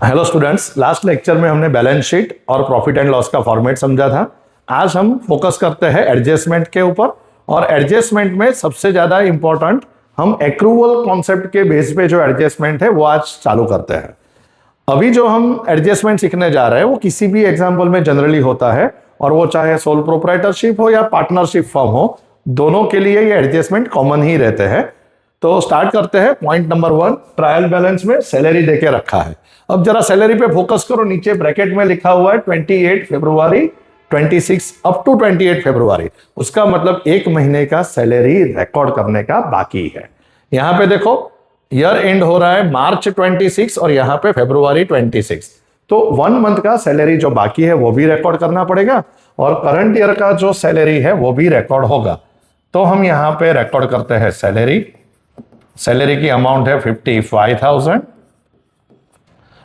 Hello students, last lecture में हमने balance sheet और प्रॉफिट एंड लॉस का फॉर्मेट समझा था। आज हम फोकस करते हैं एडजस्टमेंट के ऊपर, और एडजस्टमेंट में सबसे ज्यादा इंपॉर्टेंट हम एक्रूवल कॉन्सेप्ट के बेस पे जो एडजस्टमेंट है वो आज चालू करते हैं। अभी जो हम एडजस्टमेंट सीखने जा रहे हैं वो किसी भी एग्जाम्पल में जनरली होता है, और वो चाहे सोल प्रोप्राइटरशिप हो या पार्टनरशिप फर्म हो, दोनों के लिए ये एडजस्टमेंट कॉमन ही रहते हैं। तो स्टार्ट करते हैं। पॉइंट नंबर 1, ट्रायल बैलेंस में सैलरी देके रखा है। अब जरा सैलरी पे फोकस करो। नीचे ब्रैकेट में लिखा हुआ है 28 फरवरी 26 अप टू 28 फरवरी। उसका मतलब एक महीने का सैलरी रिकॉर्ड करने का बाकी है। यहां पे देखो, ईयर एंड हो रहा है मार्च 26 और यहां पे फरवरी 26। तो 1 मंथ का सैलरी जो बाकी है वो भी रिकॉर्ड करना पड़ेगा, और करंट ईयर का जो सैलरी है वो भी रिकॉर्ड होगा। तो हम यहां पे रिकॉर्ड करते हैं सैलरी की अमाउंट है 55,000,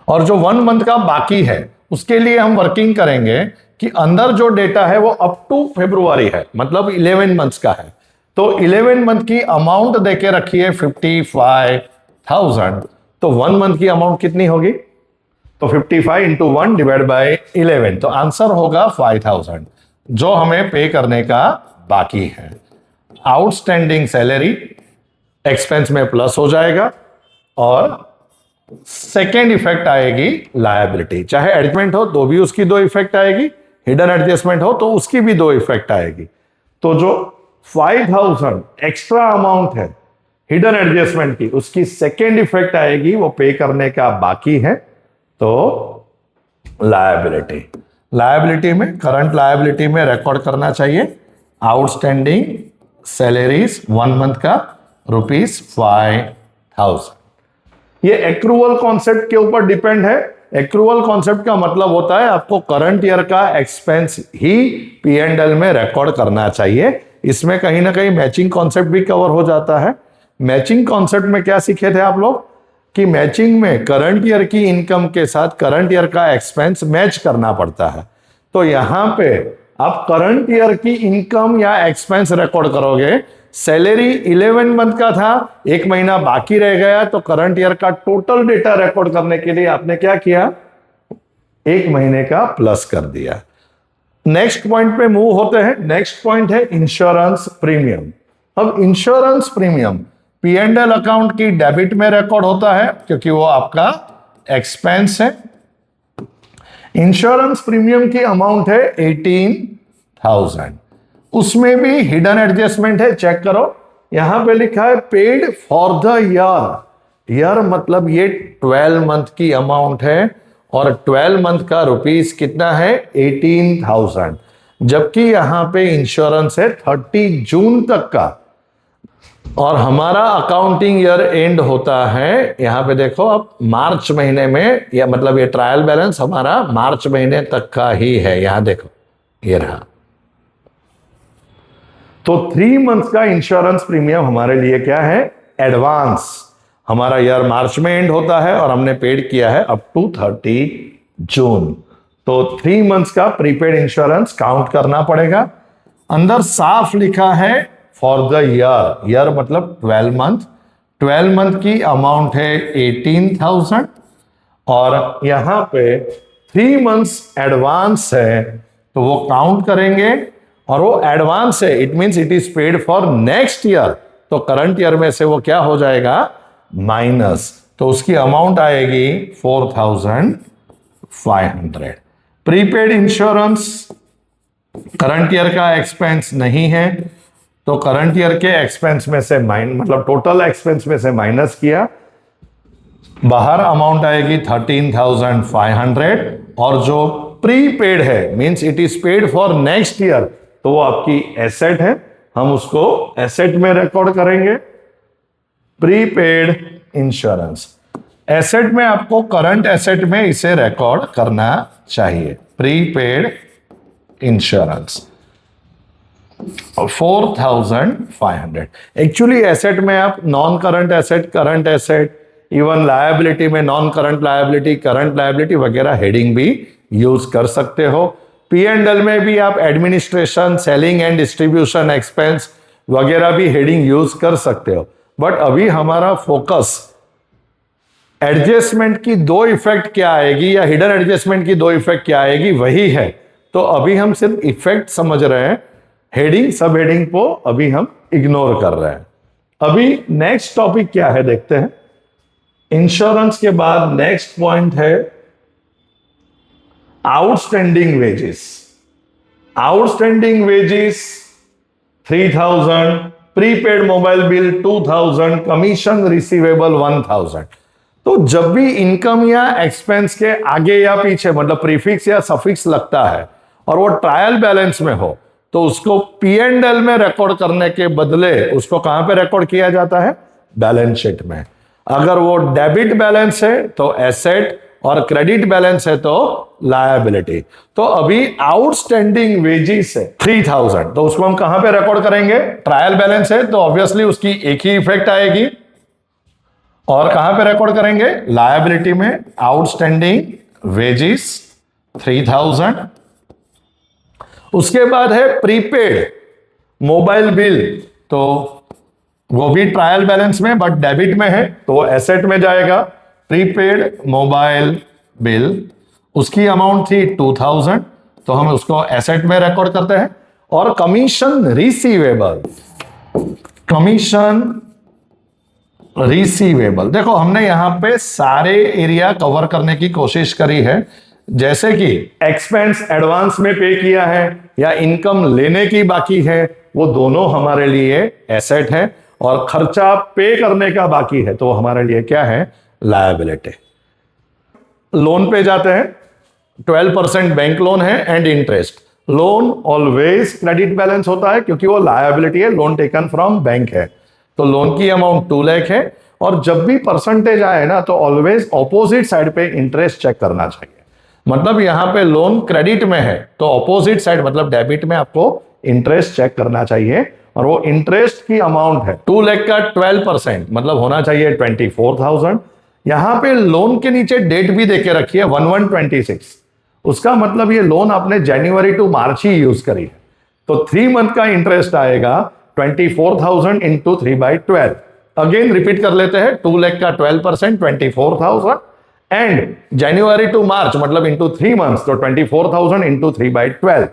और जो 1 मंथ का बाकी है उसके लिए हम वर्किंग करेंगे कि अंदर जो डेटा है वो अप टू फरवरी है, मतलब 11 मंथ्स का है। तो 11 मंथ की अमाउंट देके रखी है 55,000। तो 1 मंथ की अमाउंट कितनी होगी? तो 55 इंटू 1 डिवाइड बाई 11, तो आंसर होगा 5,000 जो हमें पे करने का बाकी है। आउटस्टैंडिंग सैलरी एक्सपेंस में प्लस हो जाएगा, और सेकेंड इफेक्ट आएगी लायबिलिटी। चाहे एडजस्टमेंट हो तो भी उसकी 2 इफेक्ट आएगी, हिडन एडजस्टमेंट हो तो उसकी भी 2 इफेक्ट आएगी। तो जो 5,000 एक्स्ट्रा अमाउंट है हिडन एडजस्टमेंट की, उसकी सेकेंड इफेक्ट आएगी, वो पे करने का बाकी है। तो लायबिलिटी में, करंट लायबिलिटी में रिकॉर्ड करना चाहिए आउटस्टैंडिंग सैलरीज 1 मंथ का ₹5,000। ये एक्रूवल कॉन्सेप्ट के ऊपर डिपेंड है। एक्रूवल कॉन्सेप्ट का मतलब होता है आपको करंट ईयर का एक्सपेंस ही P&L में रिकॉर्ड करना चाहिए। इसमें कहीं ना कहीं मैचिंग कॉन्सेप्ट भी कवर हो जाता है। मैचिंग कॉन्सेप्ट में क्या सीखे थे आप लोग कि मैचिंग में करंट ईयर की इनकम के साथ करंट ईयर का एक्सपेंस मैच करना पड़ता है। तो यहां पे आप करंट ईयर की इनकम या एक्सपेंस रिकॉर्ड करोगे। सैलरी 11 मंथ का था, 1 महीना बाकी रह गया, तो करंट ईयर का टोटल डेटा रिकॉर्ड करने के लिए आपने क्या किया? 1 महीने का प्लस कर दिया। नेक्स्ट पॉइंट पे मूव होते हैं। नेक्स्ट पॉइंट है इंश्योरेंस प्रीमियम। अब इंश्योरेंस प्रीमियम P&L अकाउंट की डेबिट में रिकॉर्ड होता है क्योंकि वो आपका एक्सपेंस है। इंश्योरेंस प्रीमियम की अमाउंट है 18,000। उसमें भी हिडन एडजस्टमेंट है, चेक करो। यहां पे लिखा है पेड फॉर द ईयर मतलब ये 12 मंथ की अमाउंट है, और 12 मंथ का रुपीस कितना है? 18,000। जबकि यहां पे इंश्योरेंस है 30 जून तक का, और हमारा अकाउंटिंग ईयर एंड होता है, यहां पे देखो अब मार्च महीने में, या मतलब ये ट्रायल बैलेंस हमारा मार्च महीने तक का ही है। यहां देखो, ये रहा। तो 3 मंथ का इंश्योरेंस प्रीमियम हमारे लिए क्या है? एडवांस। हमारा ईयर मार्च में एंड होता है और हमने पेड किया है अप टू 30 जून। तो 3 मंथ्स का प्रीपेड इंश्योरेंस काउंट करना पड़ेगा। अंदर साफ लिखा है फॉर द ईयर मतलब 12 मंथ। 12 मंथ की अमाउंट है 18,000, और यहां पे 3 मंथ्स एडवांस है, तो वो काउंट करेंगे, और वो एडवांस है, it means it is paid for next year. तो करंट ईयर में से वो क्या हो जाएगा? माइनस। तो उसकी अमाउंट आएगी 4,500। प्रीपेड इंश्योरेंस करंट ईयर का एक्सपेंस नहीं है, तो करंट ईयर के एक्सपेंस में से मतलब टोटल एक्सपेंस में से माइनस किया, बाहर अमाउंट आएगी 13,500। और जो प्रीपेड है means it is paid for next year, तो वो आपकी एसेट है, हम उसको एसेट में रिकॉर्ड करेंगे। प्रीपेड इंश्योरेंस एसेट में आपको करंट एसेट में इसे रिकॉर्ड करना चाहिए। Prepaid insurance 4,500। एक्चुअली एसेट में आप non current asset, current asset, even liability में non current liability, current liability वगैरह हेडिंग भी यूज कर सकते हो। P&L में भी आप administration, selling and distribution expense वगैरह भी हेडिंग यूज कर सकते हो। बट अभी हमारा फोकस एडजस्टमेंट की दो इफेक्ट क्या आएगी या हिडन एडजस्टमेंट की दो इफेक्ट क्या आएगी वही है। तो अभी हम सिर्फ इफेक्ट समझ रहे हैं, हेडिंग सब हेडिंग को अभी हम इग्नोर कर रहे हैं। अभी नेक्स्ट टॉपिक क्या है देखते हैं। इंश्योरेंस के बाद नेक्स्ट पॉइंट है outstanding wages. Outstanding wages 3000, prepaid mobile bill 2000, commission receivable 1000। तो जब भी इनकम या एक्सपेंस के आगे या पीछे मतलब प्रीफिक्स या सफिक्स लगता है और वो ट्रायल बैलेंस में हो तो उसको P&L में रिकॉर्ड करने के बदले उसको कहां पे रिकॉर्ड किया जाता है? बैलेंस शीट में। अगर वो डेबिट बैलेंस है तो एसेट और क्रेडिट बैलेंस है तो लायबिलिटी। तो अभी आउटस्टैंडिंग वेजेस है 3000, तो उसको हम कहां पे रिकॉर्ड करेंगे? ट्रायल बैलेंस है तो ऑब्वियसली उसकी एक ही इफेक्ट आएगी। और कहां पे रिकॉर्ड करेंगे? लायबिलिटी में। Outstanding wages 3000। उसके बाद है प्रीपेड मोबाइल बिल, तो वो भी ट्रायल बैलेंस में बट डेबिट में है तो एसेट में जाएगा। प्रीपेड मोबाइल बिल, उसकी अमाउंट थी 2000 तो हम उसको एसेट में रिकॉर्ड करते हैं। और कमीशन रिसीवेबल, कमीशन रिसीवेबल, देखो हमने यहां पे सारे एरिया कवर करने की कोशिश करी है। जैसे कि एक्सपेंस एडवांस में पे किया है या इनकम लेने की बाकी है, वो दोनों हमारे लिए एसेट है। और खर्चा पे करने का बाकी है तो वो हमारे लिए क्या है? लायबिलिटी। लोन पे जाते हैं। 12% बैंक लोन है and interest. Loan always credit balance होता है क्योंकि वो लायबिलिटी है, लोन टेकन फ्रॉम बैंक है। तो लोन की अमाउंट 2 लाख है। और जब भी परसेंटेज आए ना तो ऑलवेज ऑपोजिट साइड पे इंटरेस्ट चेक करना चाहिए। मतलब यहां पे लोन क्रेडिट में है तो ऑपोजिट साइड मतलब डेबिट में आपको इंटरेस्ट चेक करना चाहिए। और वो इंटरेस्ट की अमाउंट है 2 लाख का 12% मतलब होना चाहिए 24,000। यहां पे लोन के नीचे डेट भी देके रखी है 11/26। उसका मतलब ये लोन आपने जनवरी टू मार्च ही यूज करी है तो 3 मंथ का इंटरेस्ट आएगा 24,000 इंटू 3/12। अगेन रिपीट कर लेते हैं। 2 लाख का 12% 24,000 एंड जनवरी टू मार्च मतलब इंटू 3 मंथ्स तो 24,000 इंटू 3/12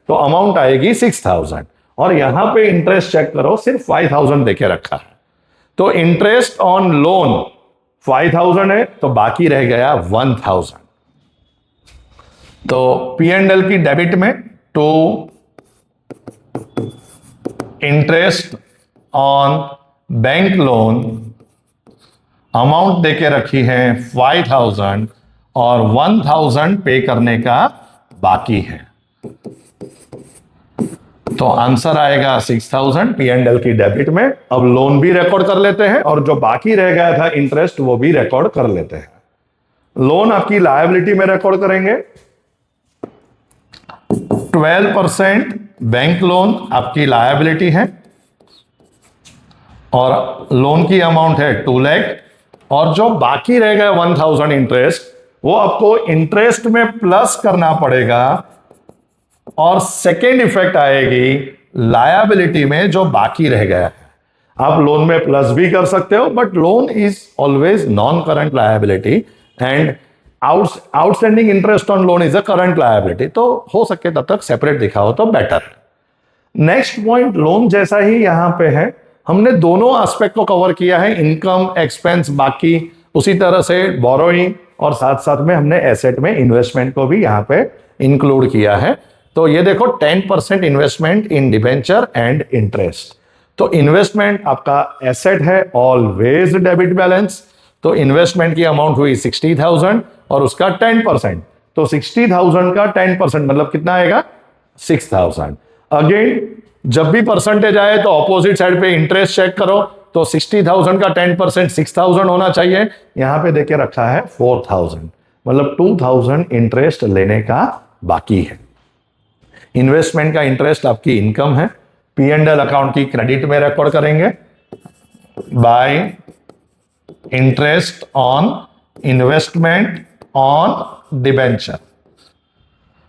तो अमाउंट आएगी 6,000। और यहां पे इंटरेस्ट चेक करो सिर्फ 5,000 देके रखा है तो इंटरेस्ट ऑन लोन 5,000 है तो बाकी रह गया 1,000। तो P&L की डेबिट में to interest on bank loan amount देके रखी है 5,000 और 1,000 पे करने का बाकी है तो आंसर आएगा 6,000 P&L की डेबिट में। अब लोन भी रिकॉर्ड कर लेते हैं और जो बाकी रह गया था इंटरेस्ट वो भी रिकॉर्ड कर लेते हैं। लोन आपकी लायबिलिटी में रिकॉर्ड करेंगे। 12% बैंक लोन आपकी लायबिलिटी है और लोन की अमाउंट है 2 लाख और जो बाकी रह गया 1,000 इंटरेस्ट वो आपको इंटरेस्ट में प्लस करना पड़ेगा। और सेकेंड इफेक्ट आएगी लायबिलिटी में जो बाकी रह गया है। आप लोन में प्लस भी कर सकते हो but loan is always non current liability and outstanding interest on loan is a current liability. तो हो सके तब तक सेपरेट दिखाओ तो बेटर। नेक्स्ट पॉइंट लोन जैसा ही यहां पे है। हमने दोनों एस्पेक्ट को कवर किया है, इनकम एक्सपेंस बाकी, उसी तरह से बोरोइंग और साथ साथ में हमने एसेट में इन्वेस्टमेंट को भी यहां पे इंक्लूड किया है। तो ये देखो 10% investment in debenture and interest. तो इन्वेस्टमेंट आपका एसेट है ऑलवेज डेबिट बैलेंस। तो इन्वेस्टमेंट की अमाउंट हुई 60,000 और उसका 10% तो 60,000 का 10% मतलब कितना आएगा? 6,000। अगेन जब भी परसेंटेज आए तो ऑपोजिट साइड पे इंटरेस्ट चेक करो तो 60,000 का 10% 6,000 होना चाहिए। यहां पे देके रखा है 4,000 मतलब 2,000 इंटरेस्ट लेने का बाकी है। इन्वेस्टमेंट का इंटरेस्ट आपकी इनकम है। P&L अकाउंट की क्रेडिट में रिकॉर्ड करेंगे bye interest on investment on debenture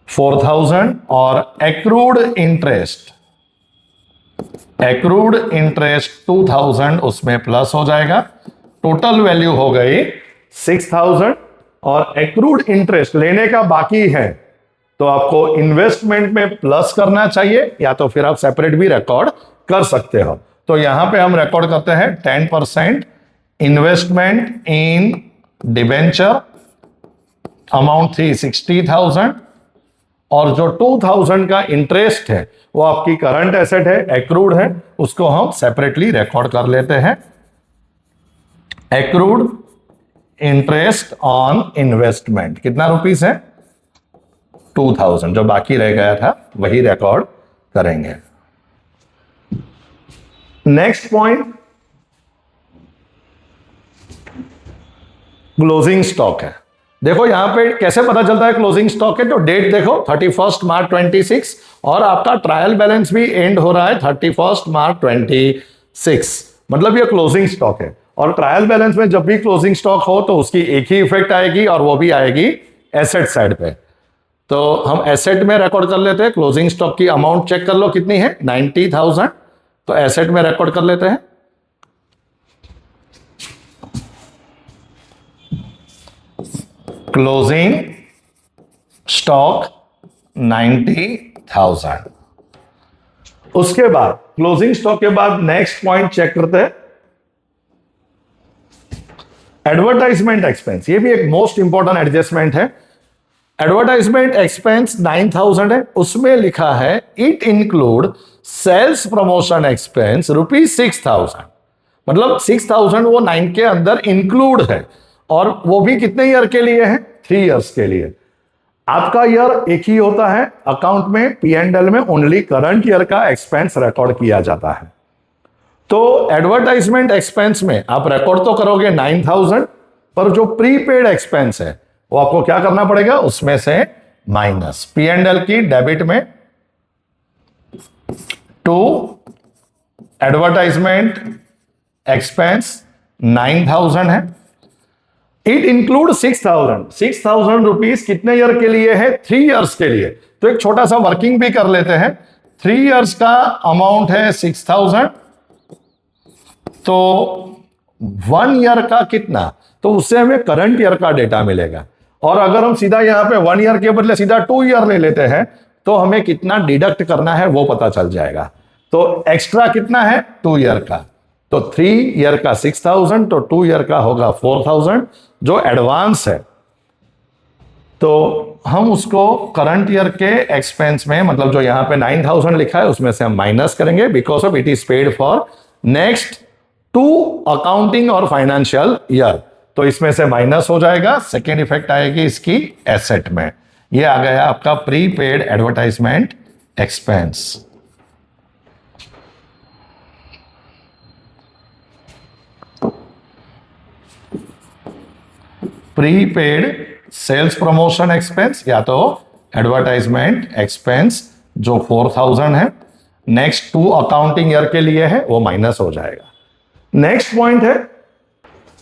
4,000 और एक्रूड इंटरेस्ट 2,000 उसमें प्लस हो जाएगा। टोटल वैल्यू हो गई 6000 और एक्रूड इंटरेस्ट लेने का बाकी है तो आपको इन्वेस्टमेंट में प्लस करना चाहिए, या तो फिर आप सेपरेट भी रिकॉर्ड कर सकते हो। तो यहां पे हम रिकॉर्ड करते हैं 10% इन्वेस्टमेंट इन डिबेंचर, अमाउंट थी 60,000, और जो 2000 का इंटरेस्ट है वो आपकी करंट एसेट है, एक्रूड है, उसको हम सेपरेटली रिकॉर्ड कर लेते हैं। एक्रूड इंटरेस्ट ऑन इन्वेस्टमेंट कितना रुपीस है? 2000। जो बाकी रह गया था वही रिकॉर्ड करेंगे। नेक्स्ट पॉइंट क्लोजिंग स्टॉक है। देखो यहां पे कैसे पता चलता है क्लोजिंग स्टॉक है, तो डेट देखो 31 मार्च 26 और आपका ट्रायल बैलेंस भी एंड हो रहा है 31 मार्च 26, मतलब ये क्लोजिंग स्टॉक है। और ट्रायल बैलेंस में जब भी क्लोजिंग स्टॉक हो तो उसकी एक ही इफेक्ट आएगी और वो भी आएगी एसेट साइड पे। तो हम एसेट में रिकॉर्ड कर लेते हैं, क्लोजिंग स्टॉक की अमाउंट चेक कर लो कितनी है, 90,000, तो एसेट में रिकॉर्ड कर लेते हैं। Closing stock 90,000। उसके बाद क्लोजिंग स्टॉक के बाद नेक्स्ट पॉइंट चेक करते हैं एडवर्टाइजमेंट एक्सपेंस। ये भी एक मोस्ट इंपॉर्टेंट एडजस्टमेंट है। एडवर्टाइजमेंट एक्सपेंस 9000 है, उसमें लिखा है it include sales promotion expense ₹6000, मतलब 6000 वो 9 के अंदर इंक्लूड है, और वो भी कितने ईयर के लिए है? 3 इयर्स के लिए। आपका ईयर एक ही होता है, अकाउंट में P&L में ओनली करंट ईयर का एक्सपेंस रिकॉर्ड किया जाता है। तो एडवर्टाइजमेंट एक्सपेंस में आप रिकॉर्ड तो करोगे 9000, पर जो प्रीपेड एक्सपेंस है वो आपको क्या करना पड़ेगा? उसमें से माइनस। P&L की डेबिट में टू एडवर्टाइजमेंट एक्सपेंस 9000 है, इट इंक्लूड 6000 रुपीज कितने ईयर के लिए है? 3 इयर्स के लिए। तो एक छोटा सा वर्किंग भी कर लेते हैं। 3 इयर्स का अमाउंट है 6000, तो 1 ईयर का कितना? तो उससे हमें करंट ईयर का डेटा मिलेगा। और अगर हम सीधा यहां पे 1 ईयर के बदले सीधा 2 ईयर ले लेते हैं तो हमें कितना डिडक्ट करना है वो पता चल जाएगा। तो एक्स्ट्रा कितना है? 2 ईयर का। तो 3 ईयर का 6000, तो 2 ईयर का होगा 4000 जो एडवांस है। तो हम उसको करंट ईयर के एक्सपेंस में, मतलब जो यहां पे 9000 लिखा है उसमें से हम माइनस करेंगे, because of it is paid for next 2 accounting और फाइनेंशियल ईयर। तो इसमें से माइनस हो जाएगा, सेकेंड इफेक्ट आएगी इसकी एसेट में। ये आ गया आपका prepaid advertisement expense. Prepaid sales promotion expense या तो एडवर्टाइजमेंट एक्सपेंस जो 4000 है, नेक्स्ट 2 अकाउंटिंग ईयर के लिए है, वो माइनस हो जाएगा। नेक्स्ट पॉइंट है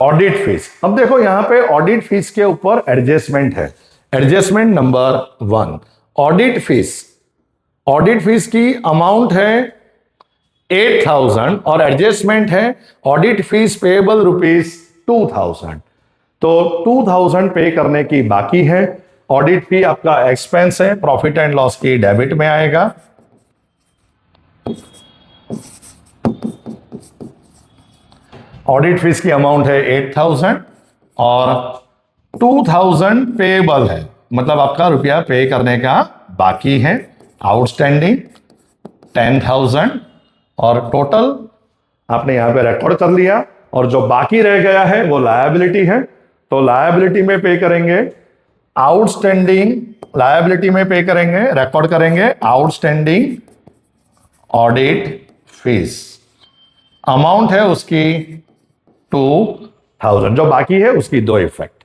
ऑडिट फीस। अब देखो यहां पे ऑडिट फीस के ऊपर एडजस्टमेंट है। Adjustment number 1, audit fees. Audit fees की अमाउंट है 8000 और एडजस्टमेंट है ऑडिट फीस पेएबल ₹2000। तो 2000 पे करने की बाकी है। ऑडिट फी आपका एक्सपेंस है, प्रॉफिट एंड लॉस की डेबिट में आएगा। ऑडिट फीस की अमाउंट है 8000 और 2000 पेएबल है, मतलब आपका रुपया पे करने का बाकी है। आउटस्टैंडिंग 10,000 और टोटल आपने यहां पे रिकॉर्ड कर लिया। और जो बाकी रह गया है वो लायबिलिटी है, तो लायबिलिटी में पे करेंगे आउटस्टैंडिंग, लायबिलिटी में पे करेंगे, रिकॉर्ड करेंगे आउटस्टैंडिंग ऑडिट फीस। अमाउंट है उसकी 2000, जो बाकी है उसकी 2 इफेक्ट।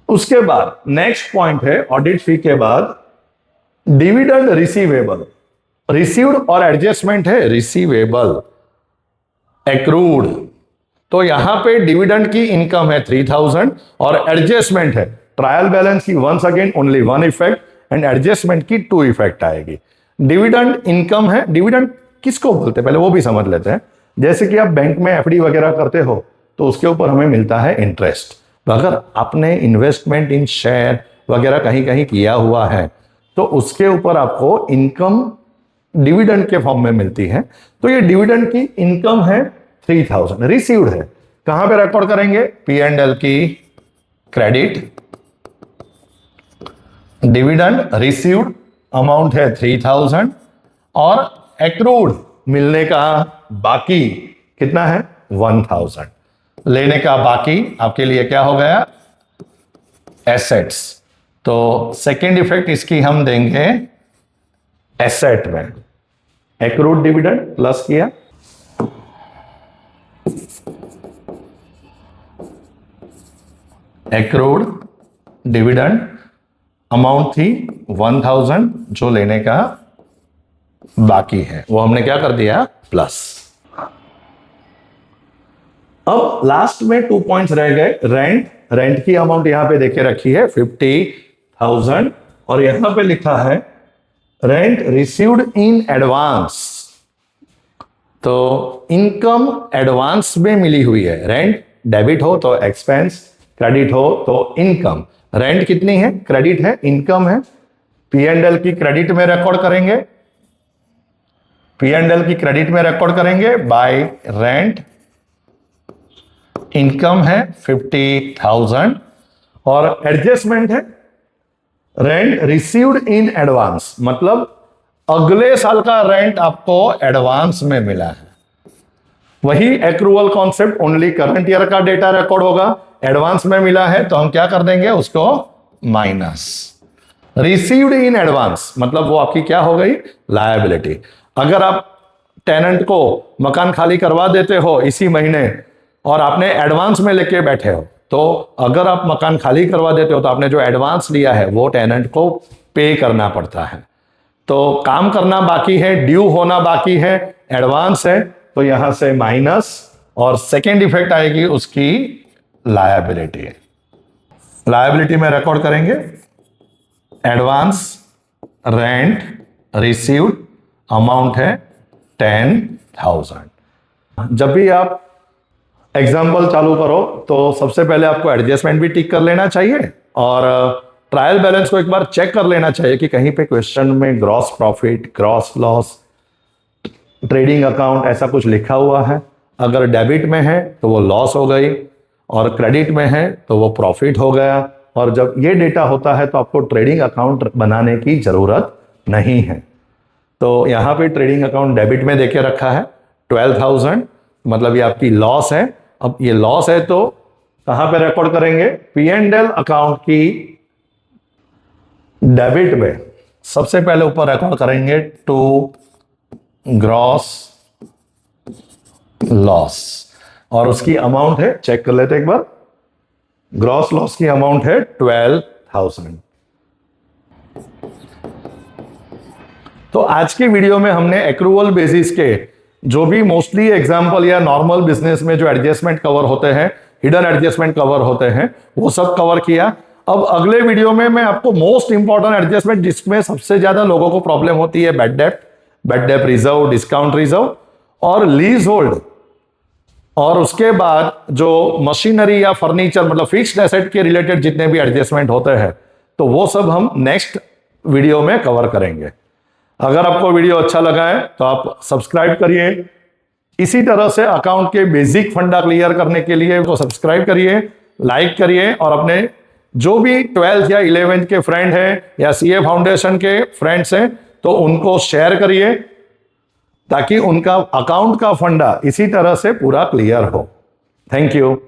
उसके बाद नेक्स्ट पॉइंट है ऑडिट फी के बाद डिविडेंड रिसीवेबल। रिसीव्ड और एडजस्टमेंट है रिसीवेबल, एक्रूड। तो यहां पे डिविडेंड की इनकम है 3000 और एडजस्टमेंट है ट्रायल बैलेंस की once again only 1 effect and adjustment की 2 इफेक्ट आएगी। डिविडेंड इनकम है। डिविडेंड किसको बोलते हैं पहले वो भी समझ लेते हैं। जैसे कि आप बैंक में एफडी वगैरह करते हो तो उसके ऊपर हमें मिलता है इंटरेस्ट, तो अगर आपने इन्वेस्टमेंट इन शेयर वगैरह कहीं कहीं किया हुआ है तो उसके ऊपर आपको इनकम डिविडेंड के फॉर्म में मिलती है। तो ये डिविडेंड की इनकम है 3000 रिसीव्ड है। कहां पे रिकॉर्ड करेंगे? P&L की क्रेडिट, डिविडेंड रिसीव्ड अमाउंट है 3000 और एक्रूड मिलने का बाकी कितना है? 1000। लेने का बाकी आपके लिए क्या हो गया? एसेट्स। तो सेकेंड इफेक्ट इसकी हम देंगे एसेट में। एक्रूड डिविडेंड प्लस किया, एक्रूड डिविडेंड अमाउंट थी 1000, जो लेने का बाकी है वो हमने क्या कर दिया? प्लस। अब लास्ट में 2 पॉइंट्स रह गए। रेंट की अमाउंट यहां पे देखे रखी है 50,000 और यहां पे लिखा है रेंट रिसीव्ड इन एडवांस। तो इनकम एडवांस में मिली हुई है। रेंट डेबिट हो तो एक्सपेंस, क्रेडिट हो तो इनकम। रेंट कितनी है? क्रेडिट है, इनकम है। P&L की क्रेडिट में रिकॉर्ड करेंगे, P&L की क्रेडिट में रिकॉर्ड करेंगे बाय रेंट। इनकम है 50,000 और एडजस्टमेंट है रेंट रिसीव्ड इन एडवांस, मतलब अगले साल का रेंट आपको एडवांस में मिला है। वही accrual concept, only current year का डेटा रिकॉर्ड होगा। एडवांस में मिला है तो हम क्या कर देंगे? उसको माइनस। रिसीव्ड इन एडवांस मतलब वो आपकी क्या हो गई? लायबिलिटी। अगर आप टेनेंट को मकान खाली करवा देते हो इसी महीने और आपने एडवांस में लेके बैठे हो, तो अगर आप मकान खाली करवा देते हो तो आपने जो एडवांस लिया है वो टेनेंट को पे करना पड़ता है। तो काम करना बाकी है, ड्यू होना बाकी है, एडवांस है, तो यहां से माइनस और सेकेंड इफेक्ट आएगी उसकी लायबिलिटी। लायबिलिटी में रिकॉर्ड करेंगे एडवांस रेंट रिसीव्ड अमाउंट है 10,000। जब भी आप एग्जाम्पल चालू करो तो सबसे पहले आपको एडजस्टमेंट भी टिक कर लेना चाहिए और ट्रायल बैलेंस को एक बार चेक कर लेना चाहिए कि कहीं पे क्वेश्चन में gross profit, gross loss, trading account ऐसा कुछ लिखा हुआ है। अगर डेबिट में है तो वो लॉस हो गई और क्रेडिट में है तो वो प्रॉफिट हो गया। और जब ये डेटा होता है तो आपको ट्रेडिंग अकाउंट बनाने की जरूरत नहीं है। तो यहां पे ट्रेडिंग अकाउंट डेबिट में देके रखा है 12,000, मतलब ये आपकी लॉस है। अब ये लॉस है तो कहां पे रिकॉर्ड करेंगे? P&L अकाउंट की डेबिट में सबसे पहले ऊपर रिकॉर्ड करेंगे टू ग्रॉस लॉस और उसकी अमाउंट है, चेक कर लेते एक बार, ग्रॉस लॉस की अमाउंट है 12,000। तो आज की वीडियो में हमने एक्रूवल बेसिस के जो भी मोस्टली एग्जांपल या नॉर्मल बिजनेस में जो एडजस्टमेंट कवर होते हैं, हिडन एडजस्टमेंट कवर होते हैं, वो सब कवर किया। अब अगले वीडियो में मैं आपको मोस्ट इंपॉर्टेंट एडजस्टमेंट जिसमें सबसे ज्यादा लोगों को प्रॉब्लम होती है, bad debt reserve, discount reserve और लीज होल्ड, और उसके बाद जो मशीनरी या फर्नीचर मतलब फिक्स्ड एसेट के रिलेटेड जितने भी एडजस्टमेंट होते हैं, तो वो सब हम नेक्स्ट वीडियो में कवर करेंगे। अगर आपको वीडियो अच्छा लगा है तो आप सब्सक्राइब करिए। इसी तरह से अकाउंट के बेसिक फंडा क्लियर करने के लिए वो सब्सक्राइब करिए, लाइक करिए और अपने जो भी 12th या 11th के फ्रेंड हैं या CA फाउंडेशन के फ्रेंड्स हैं तो उनको शेयर करिए ताकि उनका अकाउंट का फंडा इसी तरह से पूरा क्लियर हो। Thank you.